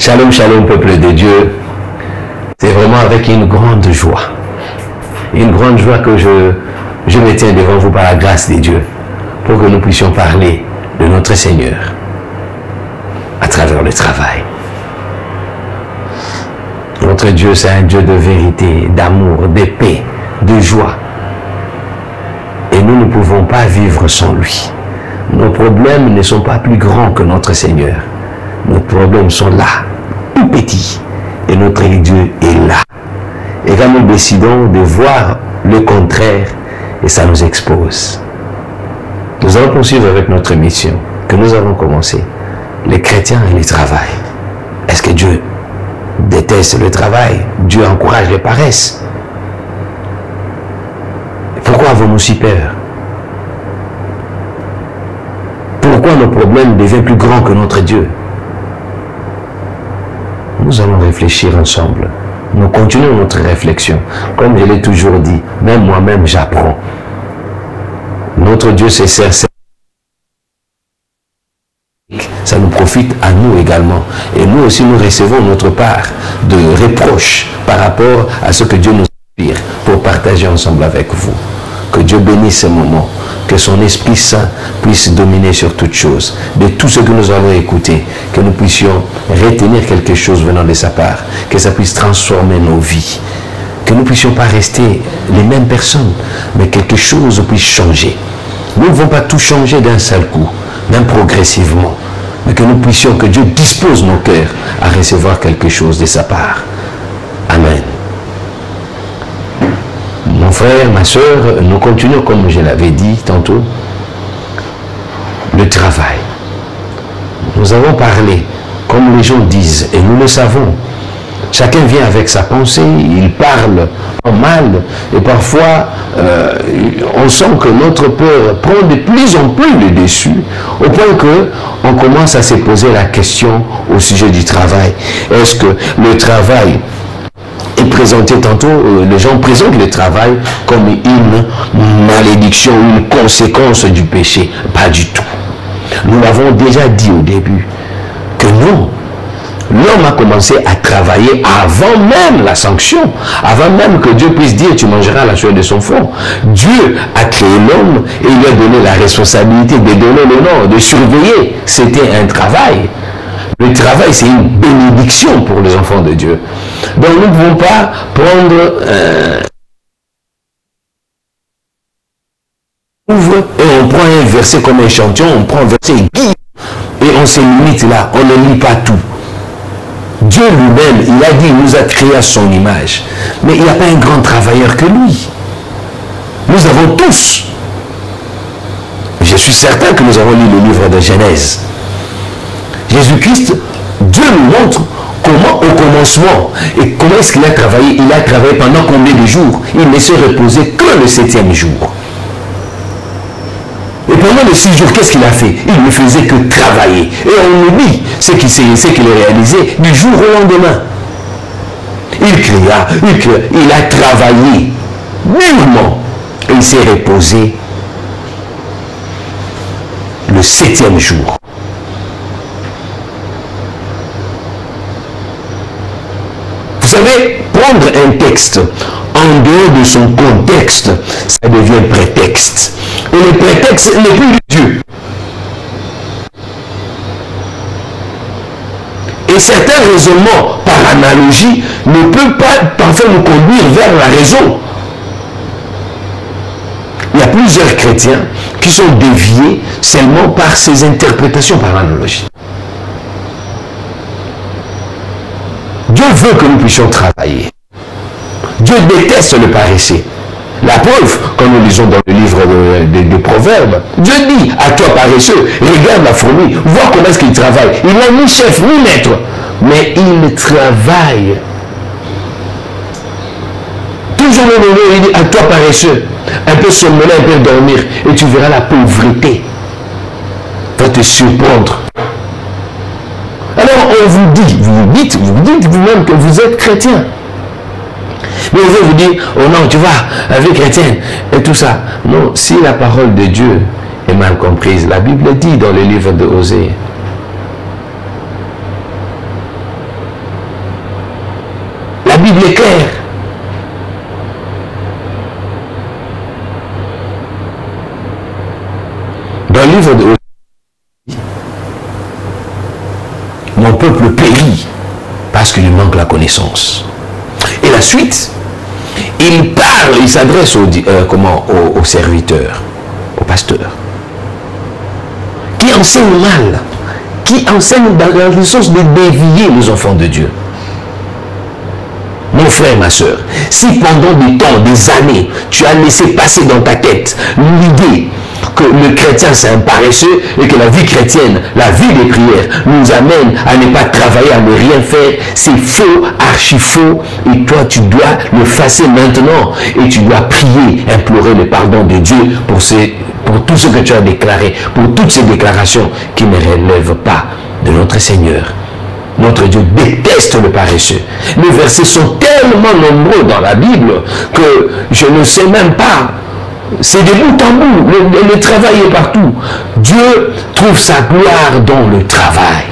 Shalom, shalom, peuple de Dieu. C'est vraiment avec une grande joie que je me tiens devant vous par la grâce de Dieu, pour que nous puissions parler de notre Seigneur à travers le travail. Notre Dieu, c'est un Dieu de vérité, d'amour, de paix, de joie. Et nous ne pouvons pas vivre sans lui. Nos problèmes ne sont pas plus grands que notre Seigneur. Nos problèmes sont là, tout petits. Et notre Dieu est là. Et quand nous décidons de voir le contraire, et ça nous expose. Nous allons poursuivre avec notre mission que nous avons commencé. Les chrétiens et le travail. Est-ce que Dieu déteste le travail? Dieu encourage les paresses. Pourquoi avons-nous si peur? Pourquoi nos problèmes deviennent plus grands que notre Dieu? Nous allons réfléchir ensemble. Nous continuons notre réflexion. Comme je l'ai toujours dit, même moi-même j'apprends. Notre Dieu se sert. Ça nous profite à nous également. Et nous aussi, nous recevons notre part de reproches par rapport à ce que Dieu nous inspire pour partager ensemble avec vous. Que Dieu bénisse ce moment. Que son Esprit Saint puisse dominer sur toutes choses. De tout ce que nous allons écouter, que nous puissions retenir quelque chose venant de sa part. Que ça puisse transformer nos vies. Que nous ne puissions pas rester les mêmes personnes, mais quelque chose puisse changer. Nous ne pouvons pas tout changer d'un seul coup, même progressivement. Mais que nous puissions, que Dieu dispose nos cœurs à recevoir quelque chose de sa part. Amen. Mon frère, ma soeur, nous continuons, comme je l'avais dit tantôt, le travail. Nous avons parlé, comme les gens disent, et nous le savons. Chacun vient avec sa pensée, il parle en mal, et parfois on sent que notre peur prend de plus en plus le dessus, au point que on commence à se poser la question au sujet du travail. Est-ce que le travail est présenté tantôt, les gens présentent le travail comme une malédiction, une conséquence du péché? Pas du tout. Nous l'avons déjà dit au début, que non. L'homme a commencé à travailler avant même la sanction, avant même que Dieu puisse dire tu mangeras la sueur de son front. Dieu a créé l'homme et il lui a donné la responsabilité de donner le nom, de surveiller. C'était un travail. Le travail, c'est une bénédiction pour les enfants de Dieu. Donc nous ne pouvons pas prendre et on prend un verset comme un échantillon, on prend un verset et on se limite là, on ne lit pas tout. Dieu lui-même, il a dit, il nous a créé à son image. Mais il n'y a pas un grand travailleur que lui. Nous avons tous. Je suis certain que nous avons lu le livre de Genèse. Jésus-Christ, Dieu nous montre comment au commencement, et comment est-ce qu'il a travaillé. Il a travaillé pendant combien de jours? Il ne s'est reposé que le 7e jour. Et pendant les 6 jours, qu'est-ce qu'il a fait? Il ne faisait que travailler. Et on oublie ce qu'il a réalisé du jour au lendemain. Il créa, il a travaillé mûrement. Et il s'est reposé le 7e jour. Vous savez, prendre un texte en dehors de son contexte, ça devient prétexte. Et le prétexte n'est plus de Dieu. Et certains raisonnements par analogie ne peuvent pas parfois nous conduire vers la raison. Il y a plusieurs chrétiens qui sont déviés seulement par ces interprétations par analogie. Dieu veut que nous puissions travailler. Dieu déteste le paresseux. La preuve, quand nous lisons dans le livre de Proverbes, Dieu dit à toi paresseux, regarde la fourmi, vois comment est-ce qu'il travaille. Il n'a ni chef ni maître, mais il travaille. Toujours le moment, il dit à toi paresseux, un peu somnolent, un peu dormir, et tu verras la pauvreté va te surprendre. Alors on vous dit, vous dites vous-même que vous êtes chrétien. Mais on veut vous dire, oh non, tu vois, la vie chrétienne et tout ça. Non, si la parole de Dieu est mal comprise, la Bible dit dans le livre de Osée, Bible est claire. Dans le livre de mon peuple périt parce qu'il lui manque la connaissance. Et la suite, il parle, il s'adresse aux serviteurs, aux pasteurs, qui enseignent mal, qui enseignent dans le sens de dévier les enfants de Dieu. Mon frère, ma soeur, si pendant des temps, des années, tu as laissé passer dans ta tête l'idée que le chrétien c'est un paresseux et que la vie chrétienne, la vie des prières nous amène à ne pas travailler, à ne rien faire, c'est faux, archi faux, et toi tu dois le effacer maintenant et tu dois prier, implorer le pardon de Dieu pour tout ce que tu as déclaré, pour toutes ces déclarations qui ne relèvent pas de notre Seigneur. Notre Dieu déteste le paresseux. Les versets sont tellement nombreux dans la Bible que je ne sais même pas. C'est de bout en bout. Le travail est partout. Dieu trouve sa gloire dans le travail.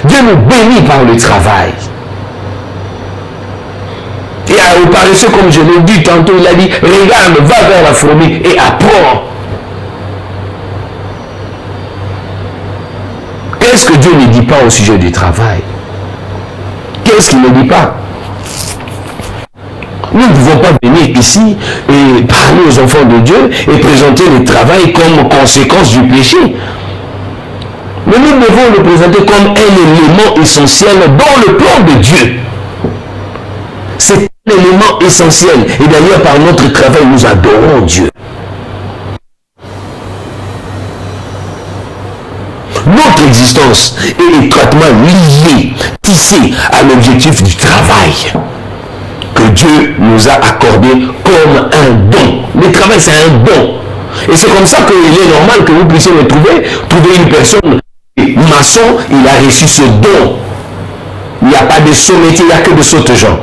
Dieu nous bénit par le travail. Et au paresseux, comme je l'ai dit tantôt, il a dit, regarde, va vers la fourmi et apprends. Qu'est-ce que Dieu ne dit pas au sujet du travail? Qu'est-ce qu'il ne dit pas? Nous ne pouvons pas venir ici et parler aux enfants de Dieu et présenter le travail comme conséquence du péché. Mais nous devons le présenter comme un élément essentiel dans le plan de Dieu. C'est un élément essentiel. Et d'ailleurs, par notre travail, nous adorons Dieu. Notre existence est étroitement liée, tissée à l'objectif du travail que Dieu nous a accordé comme un don. Le travail, c'est un don. Et c'est comme ça qu'il est normal que vous puissiez me trouver une personne maçon, il a reçu ce don. Il n'y a pas de saut métier, il n'y a que de sautes gens.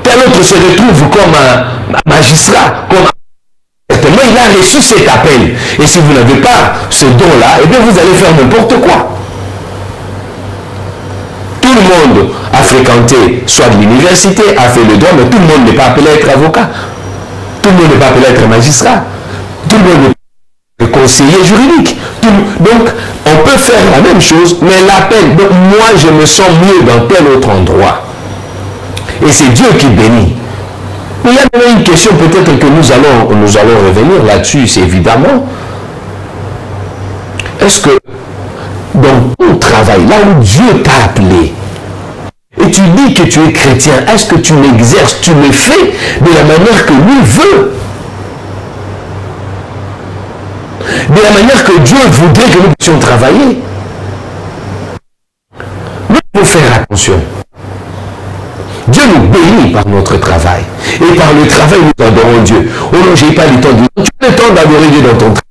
Tel autre se retrouve comme un magistrat, comme certainement il a reçu cet appel. Et si vous n'avez pas ce don-là, eh bien vous allez faire n'importe quoi. Tout le monde a fréquenté soit de l'université, a fait le droit, mais tout le monde n'est pas appelé à être avocat. Tout le monde n'est pas appelé à être magistrat. Tout le monde n'est pas conseiller juridique. Donc, on peut faire la même chose, mais l'appel, donc moi je me sens mieux dans tel autre endroit. Et c'est Dieu qui bénit. Mais il y a même une question peut-être que nous allons revenir là-dessus, c'est évidemment. Est-ce que dans ton travail, là où Dieu t'a appelé, et tu dis que tu es chrétien, est-ce que tu l'exerces, tu le fais de la manière que lui veut? De la manière que Dieu voudrait que nous puissions travailler? Nous devons faire attention. Dieu nous bénit par notre travail. Et par le travail, nous adorons Dieu. Oh non, je n'ai pas le temps de... Tu as le temps d'adorer Dieu dans ton travail.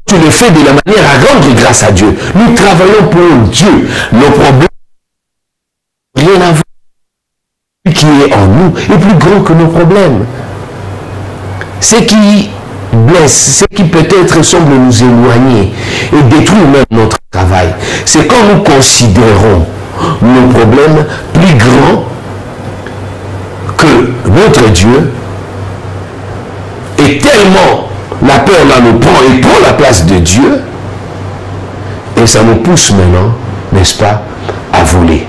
Tu le fais de la manière à rendre grâce à Dieu. Nous travaillons pour Dieu. Nos problèmes, rien à voir. Ce qui est en nous est plus grand que nos problèmes. Ce qui blesse, ce qui peut-être semble nous éloigner et détruire même notre travail, c'est quand nous considérons nos problèmes plus grands que notre Dieu, et tellement la peur là nous prend et prend la place de Dieu, et ça nous pousse maintenant, n'est-ce pas, à voler,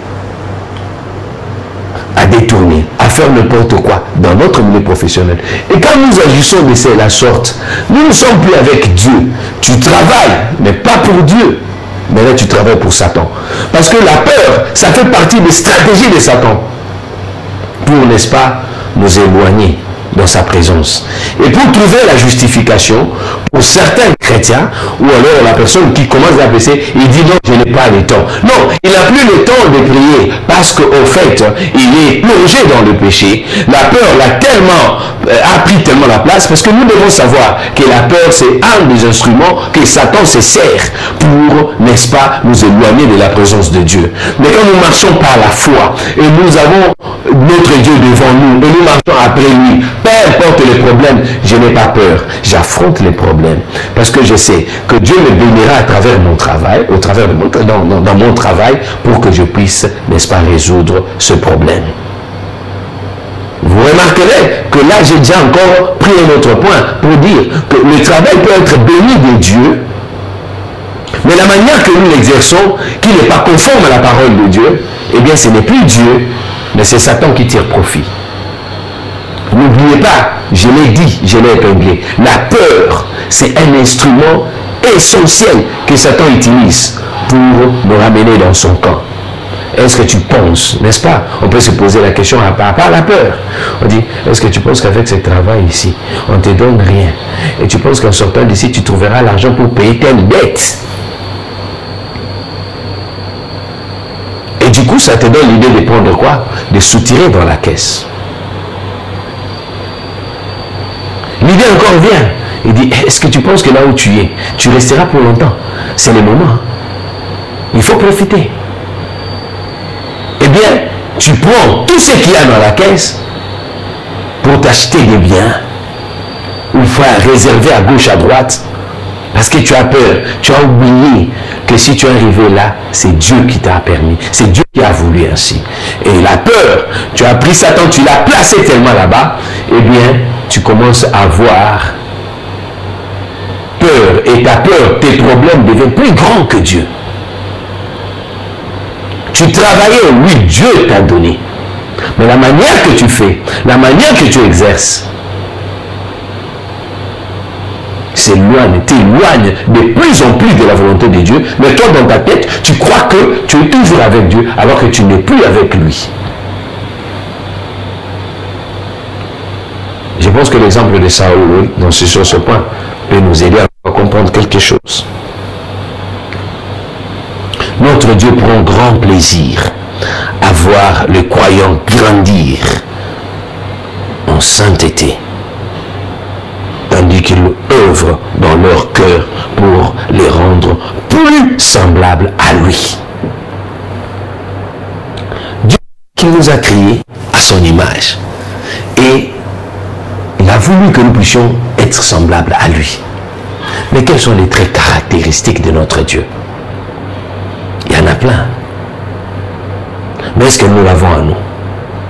à détourner, à faire n'importe quoi dans notre milieu professionnel. Et quand nous agissons de la sorte, nous ne sommes plus avec Dieu. Tu travailles, mais pas pour Dieu. Mais là, tu travailles pour Satan. Parce que la peur, ça fait partie des stratégies de Satan. Pour, n'est-ce pas, nous éloigner dans sa présence. Et pour trouver la justification, pour certains chrétiens, ou alors la personne qui commence à baisser, il dit non, je n'ai pas le temps. Non, il n'a plus le temps de prier, parce qu'au fait, il est plongé dans le péché. La peur a pris tellement la place, parce que nous devons savoir que la peur, c'est un des instruments que Satan se sert pour, n'est-ce pas, nous éloigner de la présence de Dieu. Mais quand nous marchons par la foi, et nous avons notre Dieu devant nous et nous marchons après lui. Peu importe les problèmes, je n'ai pas peur. J'affronte les problèmes parce que je sais que Dieu me bénira à travers mon travail, dans mon travail, pour que je puisse, n'est-ce pas, résoudre ce problème. Vous remarquerez que là, j'ai déjà encore pris un autre point pour dire que le travail peut être béni de Dieu, mais la manière que nous l'exerçons, qui n'est pas conforme à la parole de Dieu, eh bien, ce n'est plus Dieu, mais c'est Satan qui tire profit. N'oubliez pas, je l'ai dit, je l'ai épinglé, la peur, c'est un instrument essentiel que Satan utilise pour nous ramener dans son camp. Est-ce que tu penses, n'est-ce pas? On peut se poser la question à part la peur. On dit, est-ce que tu penses qu'avec ce travail ici, on ne te donne rien? Et tu penses qu'en sortant d'ici, tu trouveras l'argent pour payer telle dette? Et du coup, ça te donne l'idée de prendre quoi? De soutirer dans la caisse. L'idée encore vient. Il dit, est-ce que tu penses que là où tu es, tu resteras pour longtemps? C'est le moment. Il faut profiter. Eh bien, tu prends tout ce qu'il y a dans la caisse pour t'acheter des biens ou faire réserver à gauche, à droite, parce que tu as peur. Tu as oublié que si tu es arrivé là, c'est Dieu qui t'a permis. C'est Dieu qui a voulu ainsi. Et la peur, tu as pris Satan, tu l'as placé tellement là-bas, eh bien, tu commences à avoir peur. Et ta peur, tes problèmes deviennent plus grands que Dieu. Tu travaillais, oui, Dieu t'a donné. Mais la manière que tu fais, la manière que tu exerces, t'éloigne de plus en plus de la volonté de Dieu. Mais toi, dans ta tête, tu crois que tu es toujours avec Dieu, alors que tu n'es plus avec lui. Je pense que l'exemple de Saül, sur ce point, peut nous aider à comprendre quelque chose. Notre Dieu prend grand plaisir à voir les croyants grandir en sainteté, tandis qu'il œuvre dans leur cœur pour les rendre plus semblables à lui. Dieu qui nous a créés à son image, et il a voulu que nous puissions être semblables à lui. Mais quels sont les traits caractéristiques de notre Dieu? Il y en a plein. Mais est-ce que nous l'avons en nous?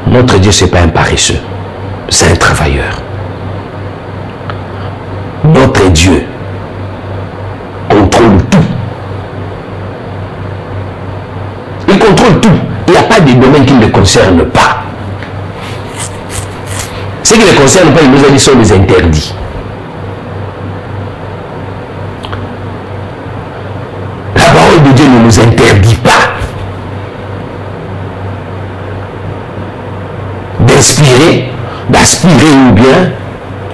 Notre Dieu, ce n'est pas un paresseux, c'est un travailleur. Notre Dieu contrôle tout. Il contrôle tout. Il n'y a pas de domaine qui ne le concerne pas. Ce qui ne le concerne pas, il nous a dit, sont des interdits. La parole de Dieu ne nous interdit pas d'aspirer ou bien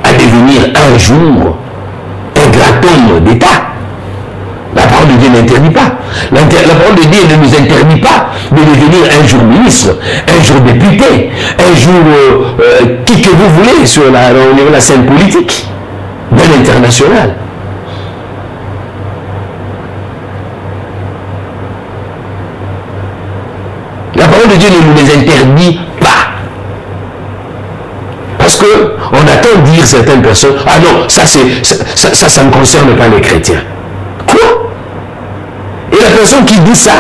à devenir un jour un grand homme d'État. La parole de Dieu n'interdit pas. La parole de Dieu ne nous interdit pas de devenir un jour ministre, un jour député, un jour qui que vous voulez au niveau de la scène politique, même internationale. La parole de Dieu ne nous les interdit pas. Parce qu'on attend dire certaines personnes, ah non, ça ne concerne pas les chrétiens. Quoi? Et la personne qui dit ça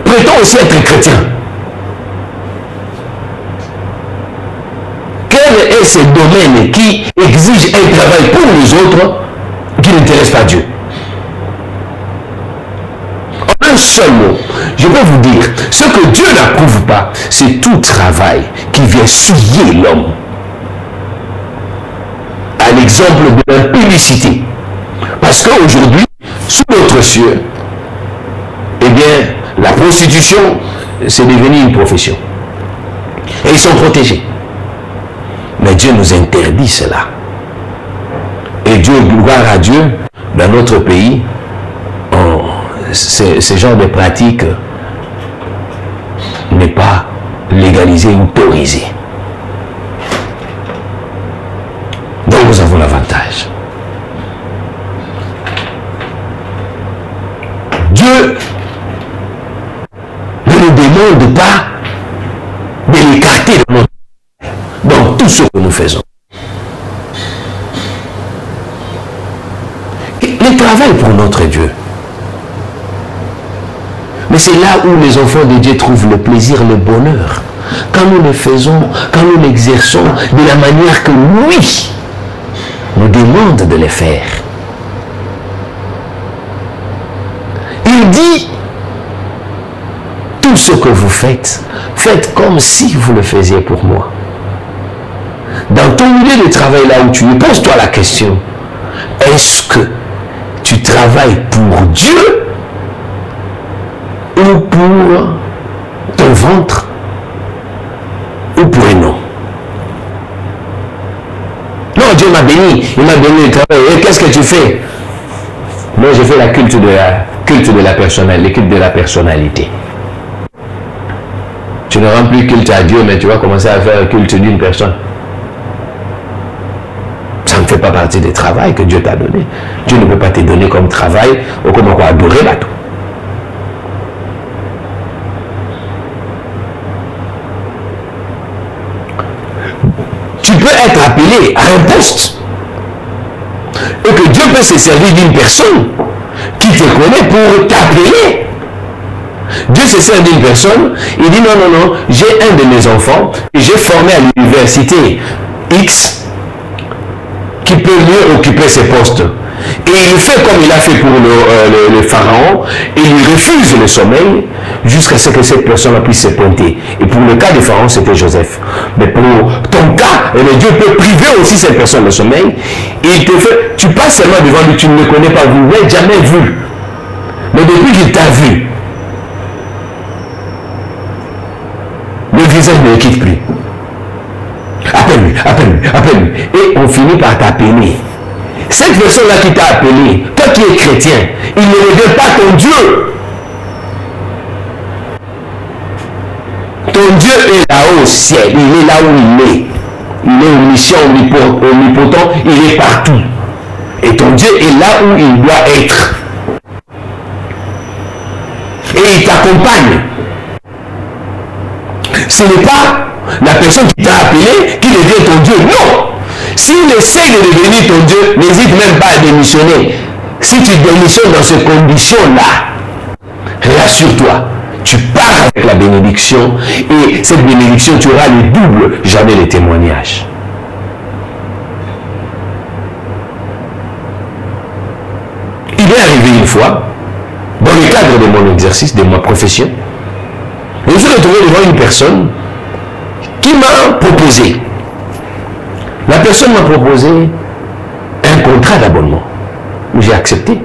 prétend aussi être chrétien. Quel est ce domaine qui exige un travail pour les autres qui n'intéresse pas Dieu? En un seul mot, je peux vous dire, ce que Dieu n'approuve pas, c'est tout travail qui vient souiller l'homme. À l'exemple de l'impudicité. Parce qu'aujourd'hui, sous notre cieux, eh bien, la prostitution, c'est devenu une profession. Et ils sont protégés. Mais Dieu nous interdit cela. Et Dieu, gloire à Dieu, dans notre pays, ce genre de pratique n'est pas légalisé ou autorisé. Donc nous avons l'avantage. Dieu ne nous demande pas de l'écarter dans tout ce que nous faisons. Le travail pour notre Dieu. Mais c'est là où les enfants de Dieu trouvent le plaisir, le bonheur. Quand nous le faisons, quand nous l'exerçons de la manière que lui nous demande de le faire. Il dit, tout ce que vous faites, faites comme si vous le faisiez pour moi. Dans ton milieu de travail là où tu es, pose-toi la question, est-ce que tu travailles pour Dieu ou pour ton ventre ou pour un homme? Non, Dieu m'a béni, il m'a béni le travail. Et qu'est-ce que tu fais? Moi, je fais le culte de la personnalité, le culte de la personnalité. Tu ne rends plus culte à Dieu, mais tu vas commencer à faire le culte d'une personne. Ça ne fait pas partie des travails que Dieu t'a donné. Dieu ne peut pas te donner comme travail ou comme quoi adorer là tout. Tu peux être appelé à un poste et que Dieu peut se servir d'une personne qui te connaît pour t'appeler. Dieu se sert d'une personne, il dit non, non, non, j'ai un de mes enfants que j'ai formé à l'université X qui peut mieux occuper ce poste. Et il fait comme il a fait pour le pharaon, et il refuse le sommeil jusqu'à ce que cette personne puisse se pointer. Et pour le cas du pharaon, c'était Joseph. Mais pour ton cas, Dieu peut priver aussi cette personne le sommeil. Et il te fait, tu passes seulement devant lui, tu ne le connais pas, vous ne l'avez jamais vu. Mais depuis qu'il t'a vu, le visage ne le quitte plus. Appelle-lui, appelle-lui, appelle-lui. Et on finit par t'appeler. Cette personne-là qui t'a appelé, toi qui es chrétien, il ne regarde pas ton Dieu. Ton Dieu est là-haut au ciel, il est là où il est. Il est omniscient, omnipotent, il est partout. Et ton Dieu est là où il doit être. Et il t'accompagne. Ce n'est pas la personne qui t'a appelé qui devient ton Dieu. Non! S'il essaie de devenir ton Dieu, n'hésite même pas à démissionner. Si tu démissionnes dans ces conditions-là, rassure-toi, tu pars avec la bénédiction et cette bénédiction, tu auras le double, jamais les témoignages. Il est arrivé une fois, dans le cadre de mon exercice, de ma profession, je me suis retrouvé devant une personne qui m'a proposé. La personne m'a proposé un contrat d'abonnement. J'ai accepté.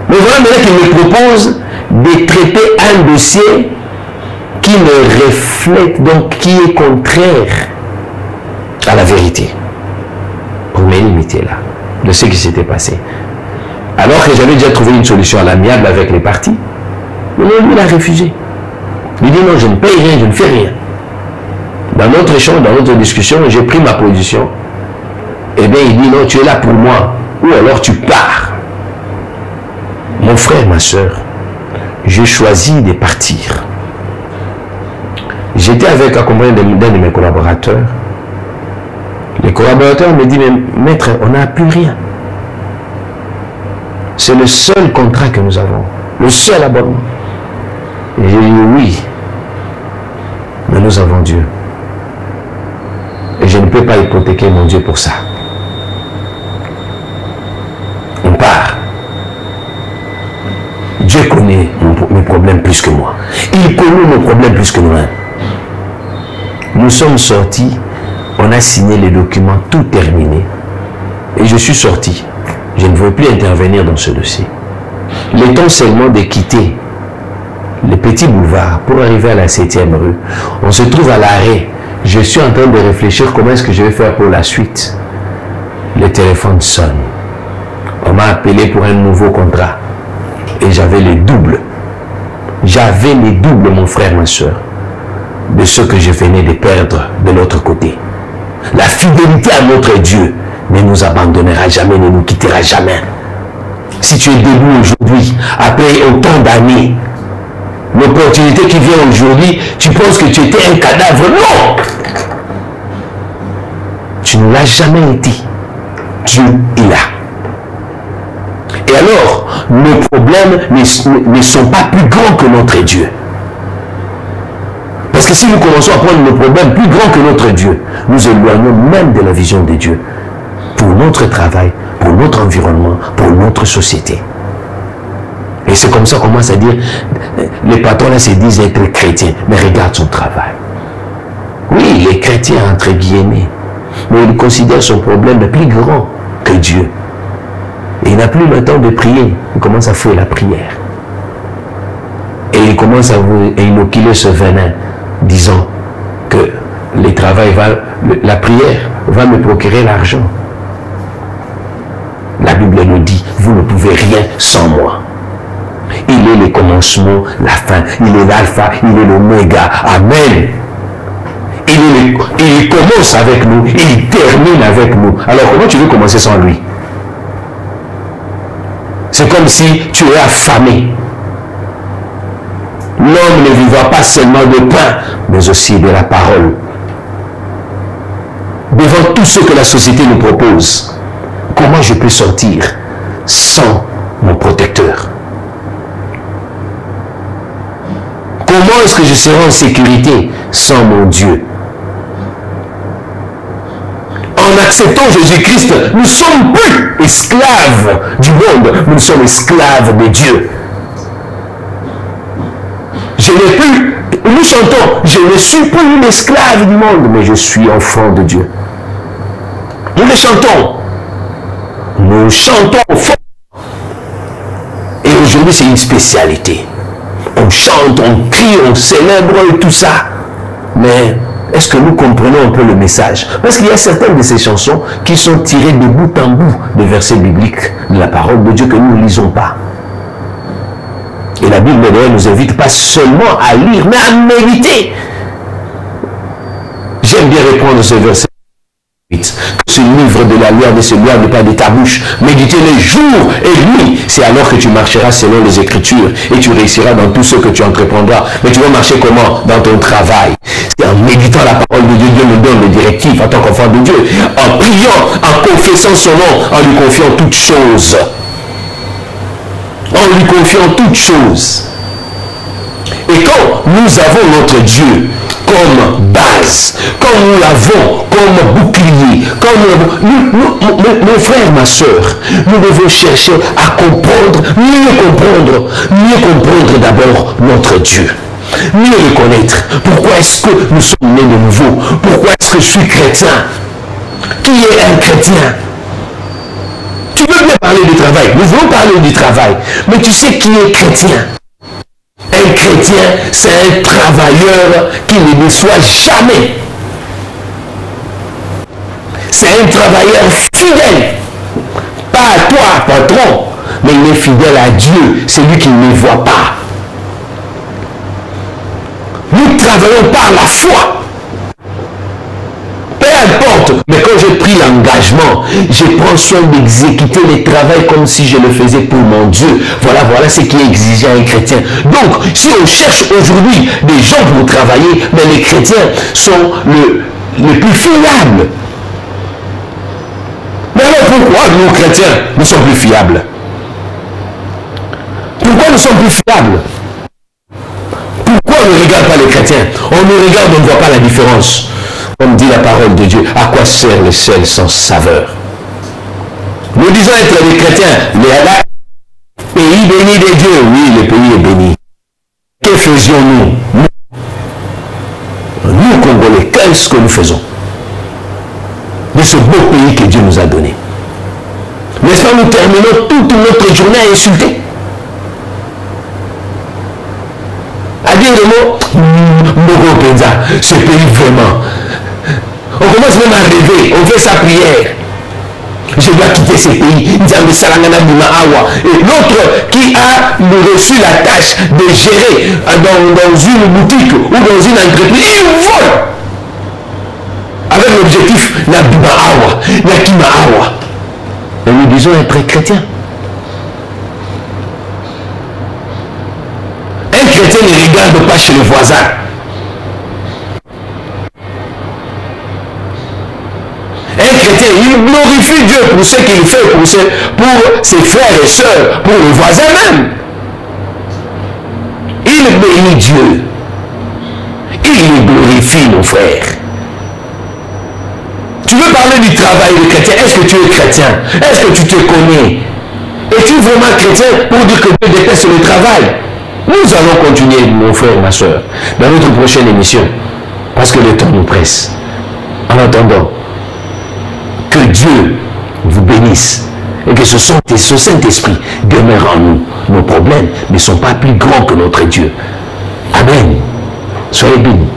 Mais voilà maintenant qu'il me propose de traiter un dossier qui me reflète, donc qui est contraire à la vérité. Pour me limiter là, de ce qui s'était passé. Alors que j'avais déjà trouvé une solution à l'amiable avec les partis. Mais lui, il a refusé. Il dit non, je ne paye rien, je ne fais rien. Dans notre échange, dans notre discussion, j'ai pris ma position. Eh bien, il dit non, tu es là pour moi. Ou alors tu pars. Mon frère, ma soeur, j'ai choisi de partir. J'étais accompagné d'un de mes collaborateurs. Le collaborateur me dit, mais maître, on n'a plus rien. C'est le seul contrat que nous avons. Le seul abonnement. Et j'ai dit oui. Mais nous avons Dieu. Et je ne peux pas hypothéquer mon Dieu pour ça. On part. Dieu connaît mes problèmes plus que moi. Il connaît nos problèmes plus que nous. Nous sommes sortis. On a signé les documents, tout terminé. Et je suis sorti. Je ne veux plus intervenir dans ce dossier. Le temps seulement de quitter le petit boulevard pour arriver à la 7e rue. On se trouve à l'arrêt. Je suis en train de réfléchir comment est-ce que je vais faire pour la suite. Le téléphone sonne. On m'a appelé pour un nouveau contrat. Et j'avais les doubles. J'avais les doubles, mon frère, ma soeur, de ce que je venais de perdre de l'autre côté. La fidélité à notre Dieu ne nous abandonnera jamais, ne nous quittera jamais. Si tu es debout aujourd'hui, après autant d'années, l'opportunité qui vient aujourd'hui, tu penses que tu étais un cadavre. Non! Tu ne l'as jamais été. Dieu est là. Et alors, nos problèmes ne sont pas plus grands que notre Dieu. Parce que si nous commençons à prendre nos problèmes plus grands que notre Dieu, nous éloignons même de la vision de Dieu. Pour notre travail, pour notre environnement, pour notre société. Et c'est comme ça qu'on commence à dire, les patrons là se disent être chrétiens, mais regarde son travail. Oui, il est chrétien entre guillemets, mais il considère son problème plus grand que Dieu. Et il n'a plus le temps de prier, il commence à fouiller la prière. Et il commence à inoculer ce venin, disant que le travail la prière va me procurer l'argent. La Bible nous dit, vous ne pouvez rien sans moi. Il est le commencement, la fin. Il est l'alpha, il est l'oméga. Amen. Il commence avec nous, il termine avec nous. Alors comment tu veux commencer sans lui? C'est comme si tu es affamé. L'homme ne vivra pas seulement de pain, mais aussi de la parole. Devant tout ce que la société nous propose, comment je peux sortir sans mon protecteur? Comment est-ce que je serai en sécurité sans mon Dieu? En acceptant Jésus-Christ, nous ne sommes plus esclaves du monde, nous sommes esclaves de Dieu. Je n'ai plus, nous chantons, je ne suis plus une esclave du monde, mais je suis enfant de Dieu. Nous le chantons. Nous chantons fort. Et aujourd'hui, c'est une spécialité. On chante, on crie, on célèbre et tout ça. Mais est-ce que nous comprenons un peu le message? Parce qu'il y a certaines de ces chansons qui sont tirées de bout en bout des versets bibliques de la parole de Dieu que nous ne lisons pas. Et la Bible d'ailleurs nous invite pas seulement à lire, mais à méditer. J'aime bien répondre ce verset. Que ce livre de la loi ne se loigne pas de ta bouche. Méditez-le jour et nuit. C'est alors que tu marcheras selon les Écritures et tu réussiras dans tout ce que tu entreprendras. Mais tu vas marcher comment? Dans ton travail. C'est en méditant la parole de Dieu. Dieu nous donne les directives en tant qu'enfant de Dieu. En priant, en confessant son nom, en lui confiant toutes choses. En lui confiant toutes choses. Et quand nous avons notre Dieu comme base, quand nous l'avons comme bouclier, comme mes frères, ma soeur, nous devons chercher à comprendre, mieux comprendre d'abord notre Dieu. Mieux le connaître. Pourquoi est-ce que nous sommes nés de nouveau? Pourquoi est-ce que je suis chrétien? Qui est un chrétien? Tu veux bien parler du travail, nous voulons parler du travail, mais tu sais qui est chrétien? Un chrétien, c'est un travailleur qui ne déçoit jamais. C'est un travailleur fidèle. Pas à toi, patron, mais il est fidèle à Dieu. C'est lui qui ne le voit pas. Nous travaillons par la foi. Peu importe, mais quand j'ai pris l'engagement, je prends soin d'exécuter le travail comme si je le faisais pour mon Dieu. Voilà ce qui est exigé à un chrétien. Donc, si on cherche aujourd'hui des gens pour travailler, mais les chrétiens sont les plus fiables. Mais alors pourquoi nous, chrétiens, nous sommes plus fiables? Pourquoi nous sommes plus fiables? Pourquoi on ne regarde pas les chrétiens? On nous regarde, on ne voit pas la différence. Comme dit la parole de Dieu, à quoi sert le sel sans saveur? Nous disons être des chrétiens, le pays béni de Dieu. Oui, le pays est béni. Que faisions-nous? Nous, Congolais, qu'est-ce que nous faisons de ce beau pays que Dieu nous a donné? N'est-ce pas, nous terminons toute notre journée à insulter, à dire le mot ce pays vraiment. On commence même à rêver, on fait sa prière. Je dois quitter ce pays. Et l'autre qui a reçu la tâche de gérer dans une boutique ou dans une entreprise, il vole. Avec l'objectif, et nous disons être chrétien. Un chrétien ne regarde pas chez le voisin. Un chrétien, il glorifie Dieu pour ce qu'il fait pour ses frères et sœurs, pour le voisin même. Il bénit Dieu. Il le glorifie, mon frère. Tu veux parler du travail de chrétien? Est-ce que tu es chrétien? Est-ce que tu te connais? Es-tu vraiment chrétien pour dire que Dieu déteste le travail? Nous allons continuer, mon frère, ma soeur, dans notre prochaine émission, parce que le temps nous presse. En attendant, que Dieu vous bénisse et que ce Saint-Esprit demeure en nous. Nos problèmes ne sont pas plus grands que notre Dieu. Amen. Soyez bénis.